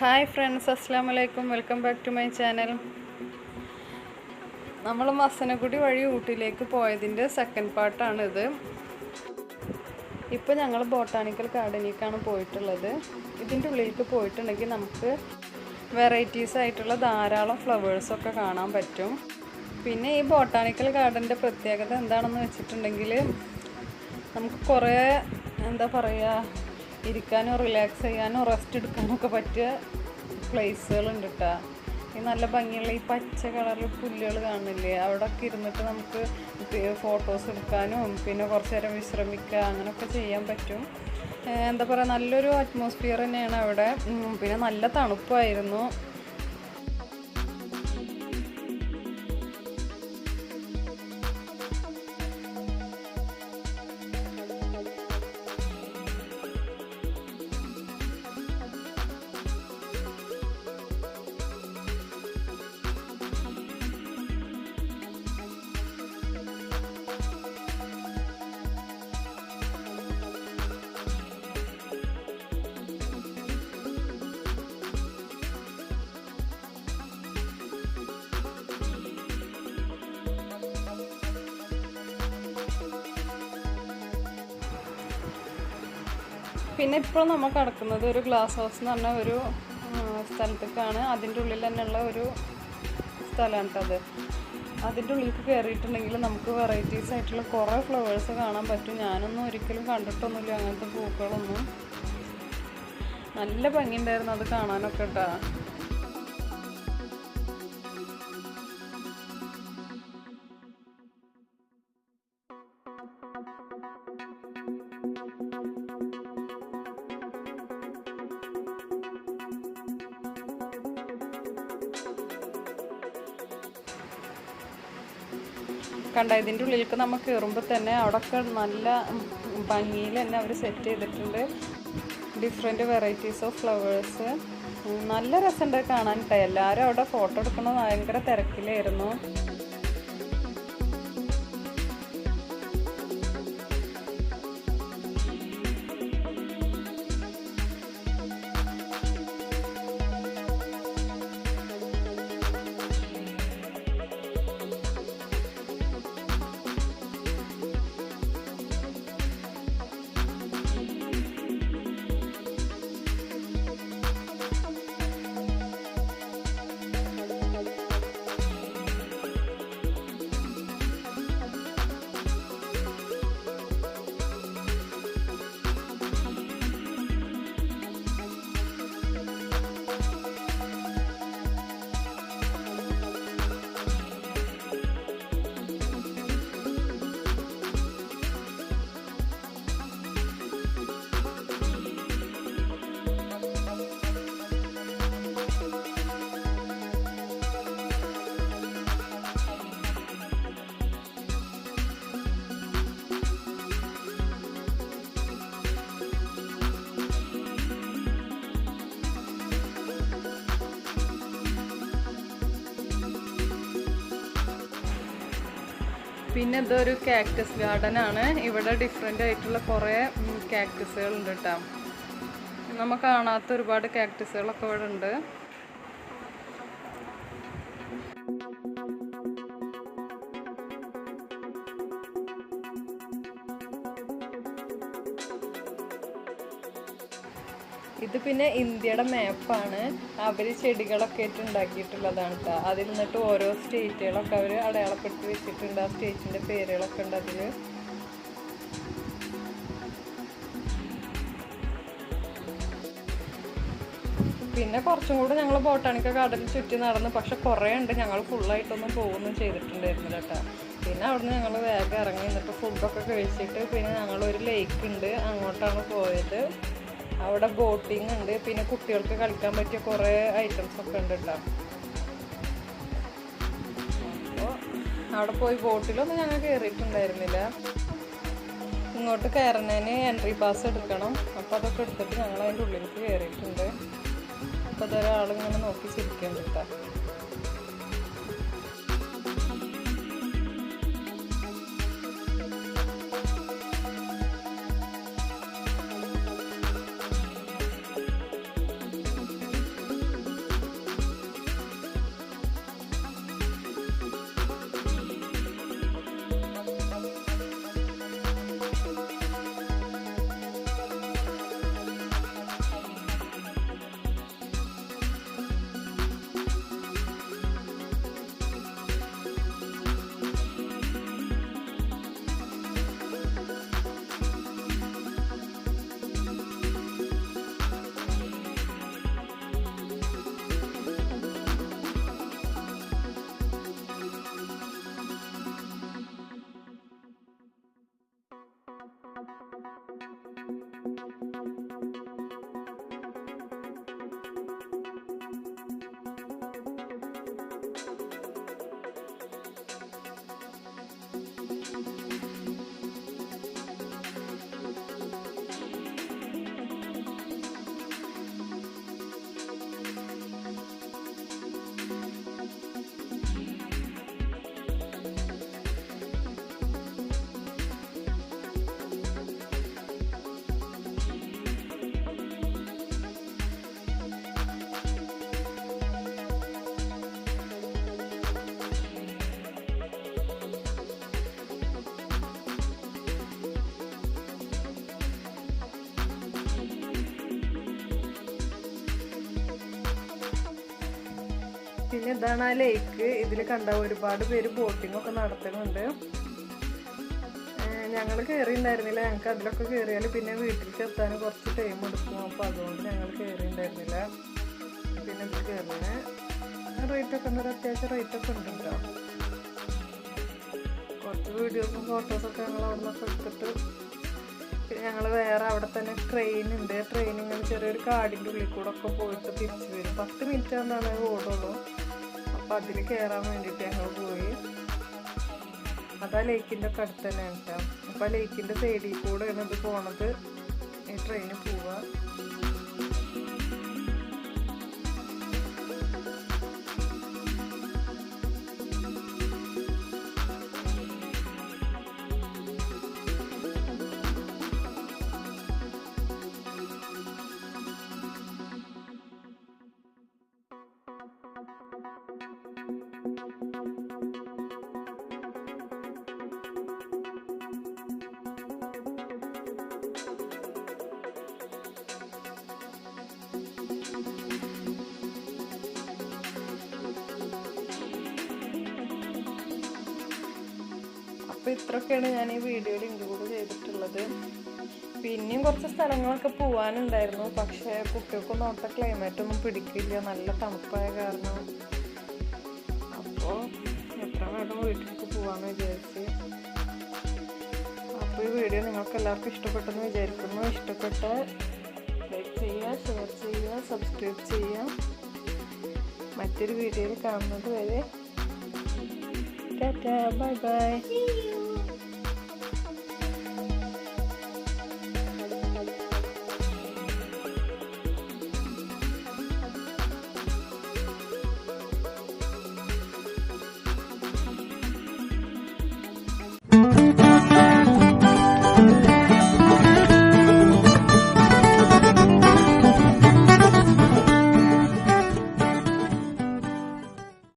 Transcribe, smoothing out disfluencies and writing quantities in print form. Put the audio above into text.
Hi friends, അസ്സാം വലൈക്കും. Welcome back to my channel. നമ്മൾ മസനഗുഡി വഴി ഊട്ടിയിലേക്ക് പോയതിൻ്റെ സെക്കൻഡ് പാർട്ടാണിത്. ഇപ്പോൾ ഞങ്ങൾ ബോട്ടാണിക്കൽ ഗാർഡനിലേക്കാണ് പോയിട്ടുള്ളത്. ഇതിൻ്റെ ഉള്ളിലേക്ക് പോയിട്ടുണ്ടെങ്കിൽ നമുക്ക് വെറൈറ്റീസ് ആയിട്ടുള്ള ധാരാളം ഫ്ലവേഴ്സൊക്കെ കാണാൻ പറ്റും. പിന്നെ ഈ ബോട്ടാണിക്കൽ ഗാർഡൻ്റെ പ്രത്യേകത എന്താണെന്ന് വെച്ചിട്ടുണ്ടെങ്കിൽ നമുക്ക് കുറേ ഇരിക്കാനോ റിലാക്സ് ചെയ്യാനോ റെസ്റ്റ് എടുക്കാനൊക്കെ പറ്റിയ പ്ലേസുകളുണ്ട് കേട്ടോ. ഈ നല്ല ഭംഗിയുള്ള ഈ പച്ച കളറിൽ പുല്ലുകൾ കാണില്ലേ, അവിടെയൊക്കെ ഇരുന്നിട്ട് നമുക്ക് ഫോട്ടോസ് എടുക്കാനും പിന്നെ കുറച്ച് നേരം വിശ്രമിക്കുക അങ്ങനെയൊക്കെ ചെയ്യാൻ പറ്റും. നല്ലൊരു അറ്റ്മോസ്ഫിയർ തന്നെയാണ് അവിടെ. പിന്നെ നല്ല തണുപ്പായിരുന്നു. പിന്നെ ഇപ്പോൾ നമ്മൾ കിടക്കുന്നത് ഒരു ഗ്ലാസ് ഹൗസ് എന്ന് പറഞ്ഞ ഒരു സ്ഥലത്തേക്കാണ്. അതിൻ്റെ ഉള്ളിൽ തന്നെയുള്ള ഒരു സ്ഥലമാണ് അത്. അതിൻ്റെ ഉള്ളിലേക്ക് കയറിയിട്ടുണ്ടെങ്കിൽ നമുക്ക് വെറൈറ്റീസ് ആയിട്ടുള്ള കുറേ ഫ്ലവേഴ്സ് കാണാൻ പറ്റും. ഞാനൊന്നും ഒരിക്കലും കണ്ടിട്ടൊന്നുമില്ല അങ്ങനത്തെ പൂക്കളൊന്നും. നല്ല ഭംഗിയുണ്ടായിരുന്നു അത് കാണാനൊക്കെ കേട്ടോ. ഇതിൻ്റെ ഉള്ളിലേക്ക് നമ്മൾ കയറുമ്പോൾ തന്നെ അവിടെയൊക്കെ നല്ല ഭംഗിയിൽ തന്നെ അവർ സെറ്റ് ചെയ്തിട്ടുണ്ട്. Different varieties of flowers. നല്ല രസമുണ്ട് കാണാനിട്ട്. എല്ലാവരും അവിടെ ഫോട്ടോ എടുക്കുന്നത് ഭയങ്കര തിരക്കിലായിരുന്നു. പിന്നെ ഇതൊരു കാക്ടസ് ഗാർഡൻ ആണ്. ഇവിടെ ഡിഫറെൻ്റ് ആയിട്ടുള്ള കുറേ കാക്ടസുകൾ ഉണ്ട് കേട്ടോ. നമ്മൾ കാണാത്ത ഒരുപാട് കാക്ടസുകളൊക്കെ ഇവിടെ ഉണ്ട്. ഇത് പിന്നെ ഇന്ത്യയുടെ മാപ്പാണ്. അവർ ചെടികളൊക്കെ ആയിട്ട് ഉണ്ടാക്കിയിട്ടുള്ളതാണ് കേട്ടോ. അതിൽ നിന്നിട്ട് ഓരോ സ്റ്റേറ്റുകളൊക്കെ അവർ അടയാളപ്പെടുത്തി വെച്ചിട്ടുണ്ട്. ആ സ്റ്റേറ്റിൻ്റെ പേരുകളൊക്കെ ഉണ്ട് അതിൽ. പിന്നെ കുറച്ചും കൂടെ ഞങ്ങൾ ബോട്ടാണിക്കൽ ഗാർഡനിൽ ചുറ്റി നടന്നു. പക്ഷെ കുറേ ഉണ്ട്, ഞങ്ങൾ ഫുള്ളായിട്ടൊന്നും പോകുന്നു ചെയ്തിട്ടുണ്ടായിരുന്നില്ല കേട്ടോ. പിന്നെ അവിടുന്ന് ഞങ്ങൾ വേഗം ഇറങ്ങി നിന്നിട്ട് ഫുഡൊക്കെ കഴിച്ചിട്ട് പിന്നെ ഞങ്ങളൊരു ലേക്ക് ഉണ്ട്, അങ്ങോട്ടാണ് പോയത്. അവിടെ ബോട്ടിങ് ഉണ്ട്. പിന്നെ കുട്ടികൾക്ക് കളിക്കാൻ പറ്റിയ കുറേ ഐറ്റംസ് ഒക്കെ ഉണ്ട് കേട്ടോ. അപ്പോൾ അവിടെ പോയി ബോട്ടിലൊന്നും ഞങ്ങൾ കയറിയിട്ടുണ്ടായിരുന്നില്ല. ഇങ്ങോട്ട് കയറുന്നതിന് എൻട്രി പാസ് എടുക്കണം. അപ്പോൾ അതൊക്കെ എടുത്തിട്ട് ഞങ്ങൾ അതിൻ്റെ ഉള്ളിലേക്ക് കയറിയിട്ടുണ്ട്. അപ്പോൾ അതൊരാളിങ്ങനെ നോക്കി ചിരിക്കുന്നുണ്ട് കേട്ടോ. പിന്നെ ഇതാണ് ആ ലേക്ക്. ഇതിൽ കണ്ട ഒരുപാട് പേര് ബോട്ടിംഗ് ഒക്കെ നടത്തുന്നുണ്ട്. ഞങ്ങൾ കയറിയിട്ടുണ്ടായിരുന്നില്ല. ഞങ്ങൾക്ക് അതിലൊക്കെ കയറിയാൽ പിന്നെ വീട്ടിലേക്ക് എത്താൻ കുറച്ച് ടൈം എടുക്കും. അപ്പോൾ അതുകൊണ്ട് ഞങ്ങൾ കയറിയിട്ടുണ്ടായിരുന്നില്ല. പിന്നെ ഇത് കയറുന്നതിന് റേറ്റൊക്കെ ഉണ്ട്, അത്യാവശ്യം റേറ്റൊക്കെ ഉണ്ട് കേട്ടോ. കുറച്ച് വീഡിയോസും ഫോട്ടോസൊക്കെ ഞങ്ങൾ അവിടെ നിന്നൊക്കെ എടുത്തിട്ട് പിന്നെ ഞങ്ങൾ വേറെ അവിടെ തന്നെ ട്രെയിൻ ഉണ്ട്. ട്രെയിൻ ഇങ്ങനെ ചെറിയൊരു കാടിൻ്റെ ഉള്ളിൽ കൂടെ ഒക്കെ പോയിട്ട് തിരിച്ചു വരും. 10 മിനിറ്റ് എന്നാണ് ഓടുള്ളൂ. അപ്പോൾ അതിൽ കയറാൻ വേണ്ടിയിട്ട് ഞങ്ങൾ പോയി. അതാ ലേക്കിൻ്റെ ഒക്കെ അടുത്ത് തന്നെയാണ് കേട്ടോ. അപ്പോൾ ആ ലേക്കിൻ്റെ സൈഡിൽ കൂടെയാണ് ഇത് പോണത്. ഈ ട്രെയിന് പോവുക. അപ്പോൾ ഇത്രയൊക്കെയാണ് ഞാൻ ഈ വീഡിയോയിൽ ഇൻക്ലൂഡ് ചെയ്തിട്ടുള്ളത്. പിന്നെയും കുറച്ച് സ്ഥലങ്ങളൊക്കെ പോകാനുണ്ടായിരുന്നു. പക്ഷേ കുട്ടികൾക്കൊന്നും അവിടുത്തെ ക്ലൈമറ്റൊന്നും പിടിക്കില്ല, നല്ല തണുപ്പായ കാരണം. അപ്പോൾ എത്ര വേണം വീട്ടിലേക്ക് പോകാമെന്ന് വിചാരിച്ച്. അപ്പോൾ ഈ വീഡിയോ നിങ്ങൾക്ക് എല്ലാവർക്കും ഇഷ്ടപ്പെട്ടെന്ന് വിചാരിക്കുന്നു. ഇഷ്ടപ്പെട്ട ലൈക്ക് ചെയ്യുക, ഷെയർ ചെയ്യുക, സബ്സ്ക്രൈബ് ചെയ്യുക. മറ്റൊരു വീഡിയോയിൽ കാണുന്നത് വരെ ടാറ്റാ, ബൈ ബൈ.